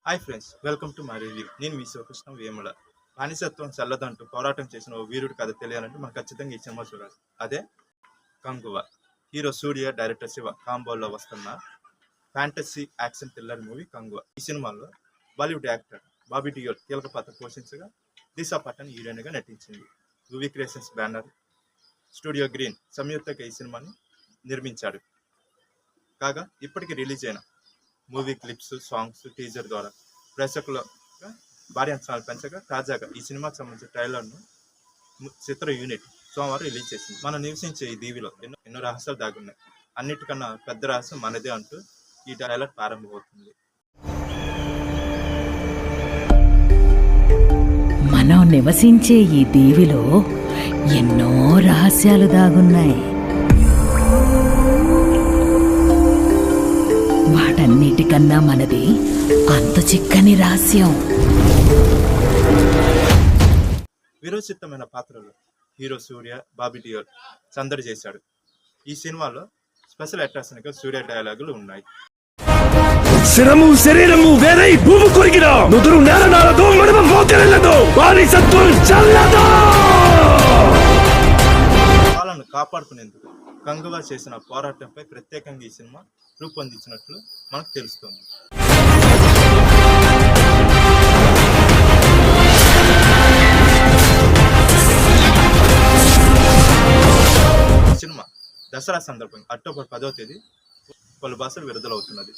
Hi friends, welcome to my review. నేను మీ శివకృష్ణ వేముల. బానిసత్వం చల్లదంటూ పోరాటం చేసిన ఓ వీరుడి కథ తెలియాలంటే మనం ఖచ్చితంగా ఈ సినిమా చూడాలి. అదే కంగువ. హీరో సూర్య, డైరెక్టర్ శివ కాంబోలో వస్తున్న fantasy action thriller movie Kanguva. ఈ సినిమాలో బాలీవుడ్ యాక్టర్ బాబీ డియోల్ కీలక పాత్ర పోషించగా దిశా పటన్ హీరోయిన్గా నటించింది. Movie creations banner studio green సంయుక్తంగా ఈ సినిమాని నిర్మించాడు. కాగా ఇప్పటికి రిలీజ్ అయిన మూవీ క్లిప్స్, సాంగ్స్, టీజర్ ద్వారా ప్రేక్షకుల భారీ అంచనాలు పెంచగా తాజాగా ఈ సినిమాకి సంబంధించిన ట్రైలర్ను చిత్ర యూనిట్ సోమవారం రిలీజ్ చేసింది. మనం నివసించే ఈ దీవిలో ఎన్నో రహస్యాలు దాగున్నాయి. అన్నిటికన్నా పెద్ద రహస్యం మనదే అంటూ ఈ ట్రైలర్ ప్రారంభమవుతుంది. మనం నివసించే ఈ దీవిలో ఎన్నో రహస్యాలు దాగున్నాయి. వాటన్నిటికన్నా మనది అంత చిక్కని రహస్యం. విరోచితమైన పాత్రలు హీరో సూర్య, బాబీ డియోల్ సందడి చేశాడు. ఈ సినిమాలో స్పెషల్ అట్రాక్షన్గా సూర్య డైలాగులు ఉన్నాయి. శిరము శరీరము వేరై భూము కొరిగిన నుదురు నేల నాలదు మడమ మోకెరలదు బానిసత్వం చల్లదు. వాళ్ళను కాపాడుకునేందుకు కంగువా చేసిన పోరాటంపై ప్రత్యేకంగా ఈ సినిమా రూపొందించినట్లు మనకు తెలుస్తుంది. ఈ సినిమా దసరా సందర్భంగా అక్టోబర్ 10వ తేదీ పలు భాషలు విడుదలవుతున్నది.